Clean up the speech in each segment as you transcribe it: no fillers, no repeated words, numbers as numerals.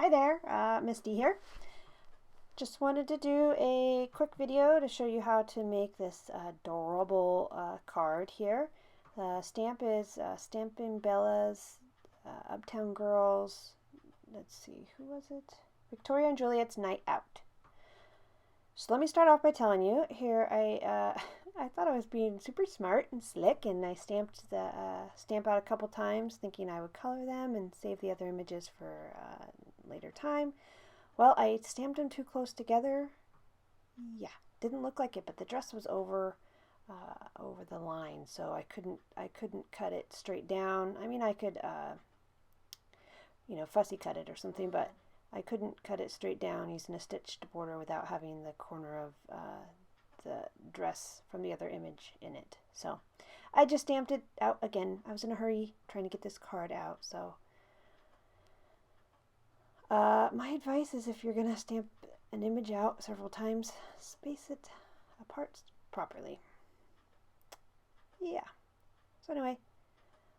Hi there, Misty here. Just wanted to do a quick video to show you how to make this adorable card here. The stamp is Stampin' Bella's Uptown Girls, let's see, who was it? Victoria and Juliette's Night Out. So let me start off by telling you, here I thought I was being super smart and slick, and I stamped the stamp out a couple times thinking I would color them and save the other images for later time. Well, I stamped them too close together. Yeah, didn't look like it, but the dress was over the line, so I couldn't cut it straight down. I mean, I could fussy cut it or something, but I couldn't cut it straight down using a stitched border without having the corner of the dress from the other image in it. So I just stamped it out again. I was in a hurry trying to get this card out, so my advice is if you're going to stamp an image out several times, space it apart properly. Yeah. So anyway,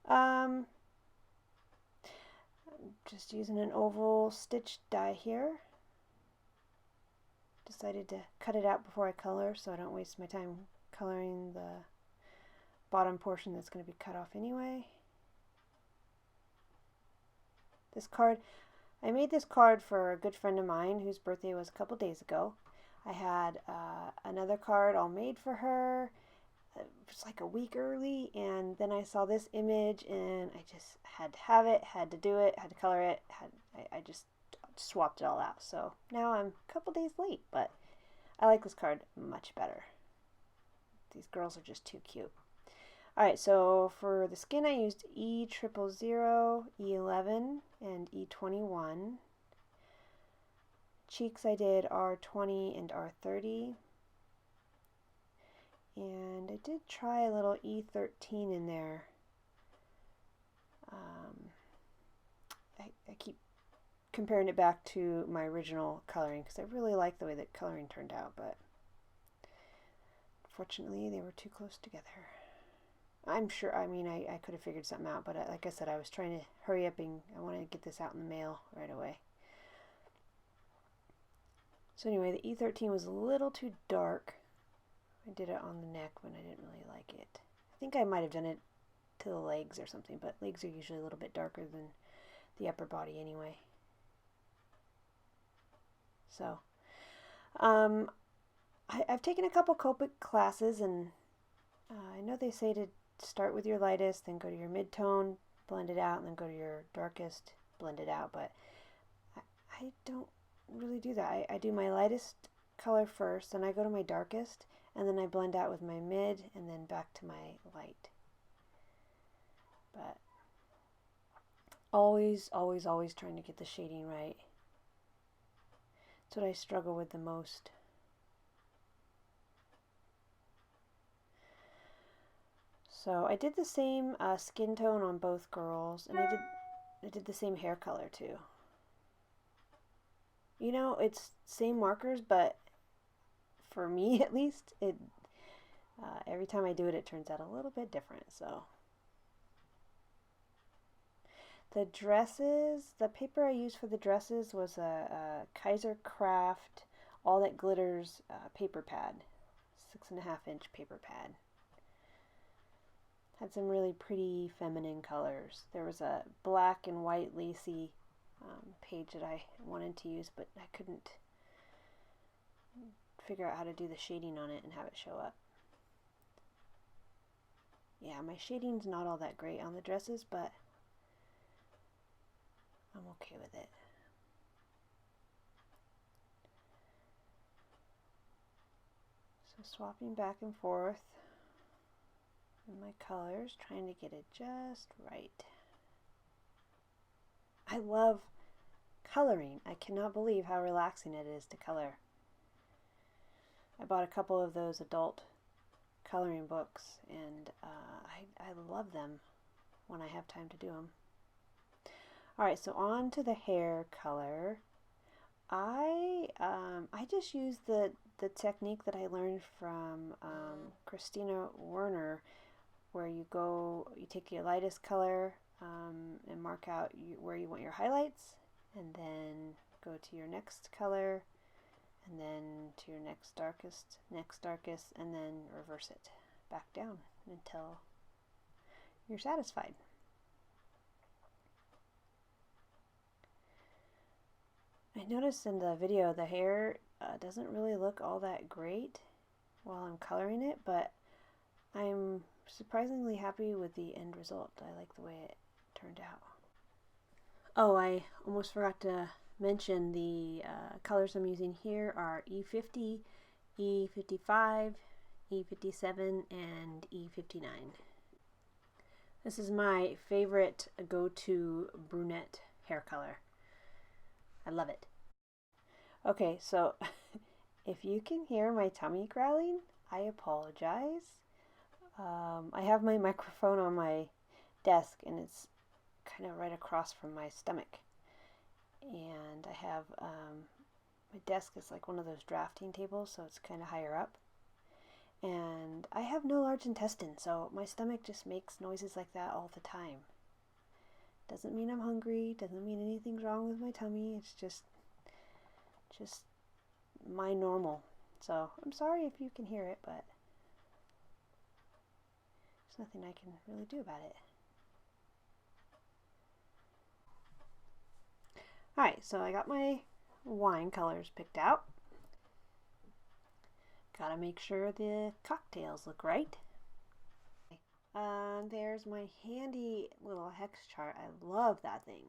I'm just using an oval stitch die here. Decided to cut it out before I color so I don't waste my time coloring the bottom portion that's going to be cut off anyway. This card, I made this card for a good friend of mine whose birthday was a couple days ago. I had another card all made for her. It was like a week early, and then I saw this image and I just had to have it, had to do it, had to color it. I just swapped it all out. So now I'm a couple days late, but I like this card much better. These girls are just too cute. Alright, so for the skin I used E000, E11, and E21. Cheeks I did R20 and R30. And I did try a little E13 in there. I keep comparing it back to my original coloring because I really like the way that coloring turned out, but unfortunately they were too close together. I'm sure, I mean, I could have figured something out, but like I said, I was trying to hurry up and I wanted to get this out in the mail right away. So anyway, the E13 was a little too dark. I did it on the neck when I didn't really like it. I think I might have done it to the legs or something, but legs are usually a little bit darker than the upper body anyway. So, I've taken a couple Copic classes, and I know they say to start with your lightest, then go to your mid-tone, blend it out, and then go to your darkest, blend it out, but I don't really do that. I do my lightest color first, then I go to my darkest, and then I blend out with my mid, and then back to my light. But always trying to get the shading right. That's what I struggle with the most. So I did the same skin tone on both girls, and I did the same hair color too. You know, it's same markers, but for me at least, it every time I do it, it turns out a little bit different. So the dresses, the paper I used for the dresses was a Kaiser Craft All That Glitters paper pad, 6.5-inch paper pad. Had some really pretty feminine colors. There was a black and white lacy page that I wanted to use, but I couldn't figure out how to do the shading on it and have it show up. Yeah, my shading's not all that great on the dresses, but I'm okay with it. So swapping back and forth in my colors, trying to get it just right. I love coloring. I cannot believe how relaxing it is to color. I bought a couple of those adult coloring books, and I love them when I have time to do them. Alright, so on to the hair color. I just use the technique that I learned from Christina Werner, where you take your lightest color and mark out where you want your highlights, and then go to your next color, and then to your next darkest, and then reverse it back down until you're satisfied. I noticed in the video the hair doesn't really look all that great while I'm coloring it, but I'm surprisingly happy with the end result. I like the way it turned out. Oh, I almost forgot to mention the colors I'm using here are E50, E55, E57, and E59. This is my favorite go-to brunette hair color. I love it. Okay, so if you can hear my tummy growling, I apologize. I have my microphone on my desk and it's kind of right across from my stomach. And I have, my desk is like one of those drafting tables, so it's kind of higher up. And I have no large intestine, so my stomach just makes noises like that all the time. Doesn't mean I'm hungry, doesn't mean anything's wrong with my tummy, it's just my normal. So I'm sorry if you can hear it, but there's nothing I can really do about it. Alright, so I got my wine colors picked out. Gotta make sure the cocktails look right. There's my handy little hex chart. I love that thing.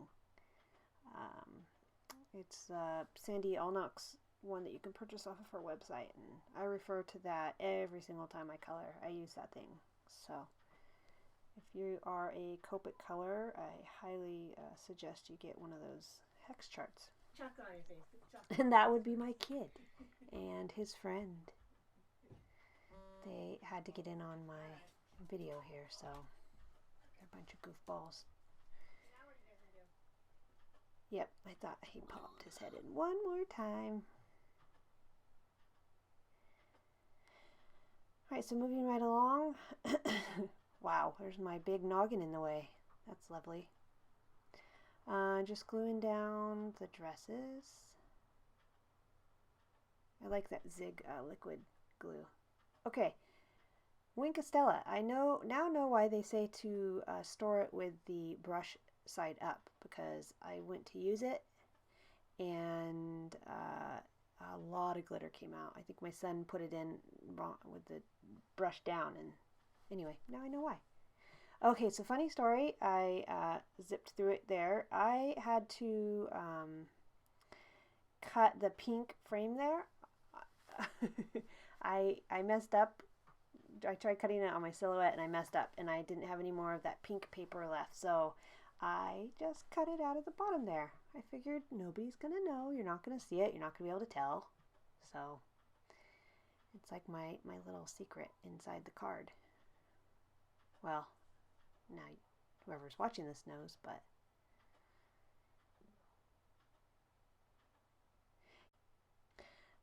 It's Sandy Allnock's one that you can purchase off of her website, and I refer to that every single time I color. I use that thing. So if you are a Copic color, I highly suggest you get one of those hex charts. Chocolate on your face. And that would be my kid and his friend. They had to get in on my video here, so they're a bunch of goofballs. Now what are you guys gonna do? Yep, I thought he popped his head in one more time. Alright, so moving right along. Wow, there's my big noggin in the way. That's lovely. Just gluing down the dresses. I like that Zig liquid glue. Okay, Wink Estella. I now know why they say to store it with the brush side up, because I went to use it and a lot of glitter came out. I think my son put it in wrong with the brush down, and anyway, now I know why. Okay, so funny story, I zipped through it there. I had to cut the pink frame there. I messed up. I tried cutting it on my silhouette and I messed up, and I didn't have any more of that pink paper left, so I just cut it out of the bottom there. I figured nobody's gonna know, you're not gonna see it, you're not gonna be able to tell, so it's like my little secret inside the card. Well, now whoever's watching this knows, but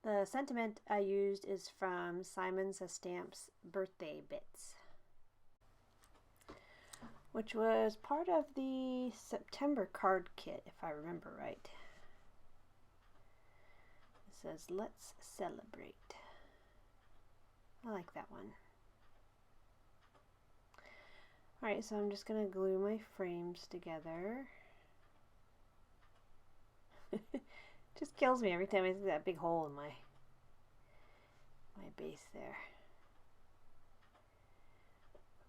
the sentiment I used is from Simon Says Stamp's Birthday Bits, which was part of the September card kit, if I remember right. It says, "Let's celebrate." I like that one. Alright, so I'm just going to glue my frames together. Just kills me every time I see that big hole in my base there.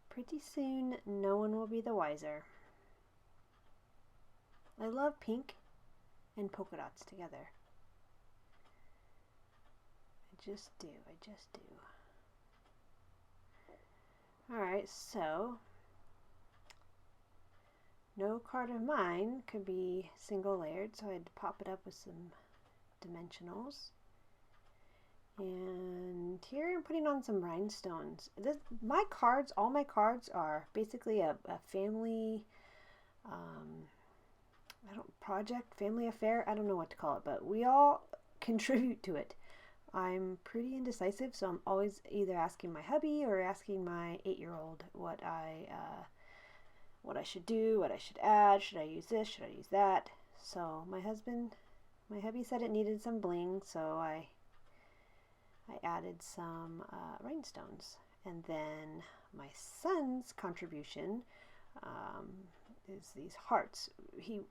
Pretty soon, no one will be the wiser. I love pink and polka dots together. I just do. Alright, so no card of mine could be single layered, so I had to pop it up with some dimensionals. And here I'm putting on some rhinestones. All my cards are basically a family project, family affair. I don't know what to call it, but we all contribute to it. I'm pretty indecisive, so I'm always either asking my hubby or asking my 8-year-old what I should do, what I should add, should I use this, should I use that. So my hubby said it needed some bling, so I added some rhinestones. And then my son's contribution is these hearts. He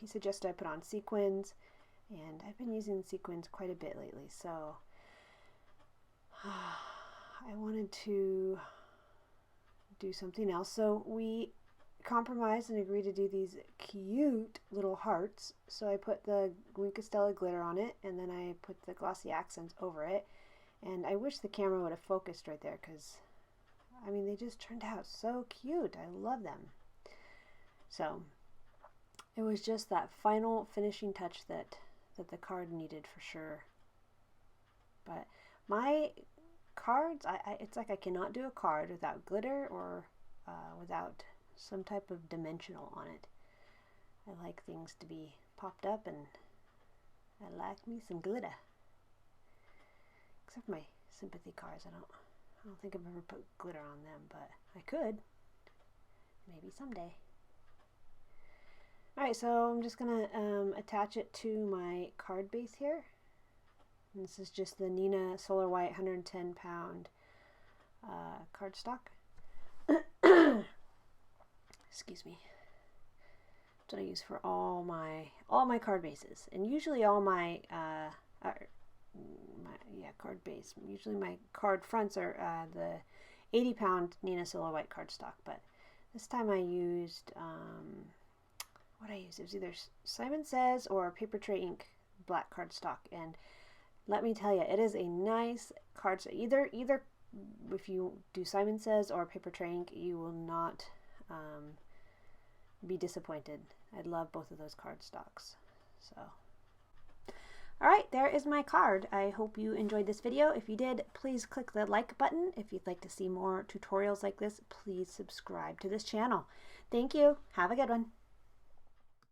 suggested I put on sequins, and I've been using sequins quite a bit lately, so I wanted to do something else. So we compromised and agreed to do these cute little hearts. So I put the Winkostella glitter on it, and then I put the glossy accents over it. And I wish the camera would have focused right there, because I mean, they just turned out so cute. I love them. So it was just that final finishing touch that the card needed for sure. But my cards, it's like I cannot do a card without glitter or without some type of dimensional on it. I like things to be popped up, and I like me some glitter. Except for my sympathy cards, I don't think I've ever put glitter on them, but I could. Maybe someday. Alright, so I'm just going to attach it to my card base here. And this is just the Nina Solar White 110 pound cardstock. Excuse me. That's what I use for all my card bases. And usually all my card base. Usually my card fronts are the 80 pound Nina Solar White cardstock, but this time I used what I used. It was either Simon Says or Paper Tray Ink black cardstock, and let me tell you, it is a nice cardstock. Either if you do Simon Says or Paper Tray Ink, you will not be disappointed. I love both of those cardstocks. So. Alright, there is my card. I hope you enjoyed this video. If you did, please click the like button. If you'd like to see more tutorials like this, please subscribe to this channel. Thank you. Have a good one.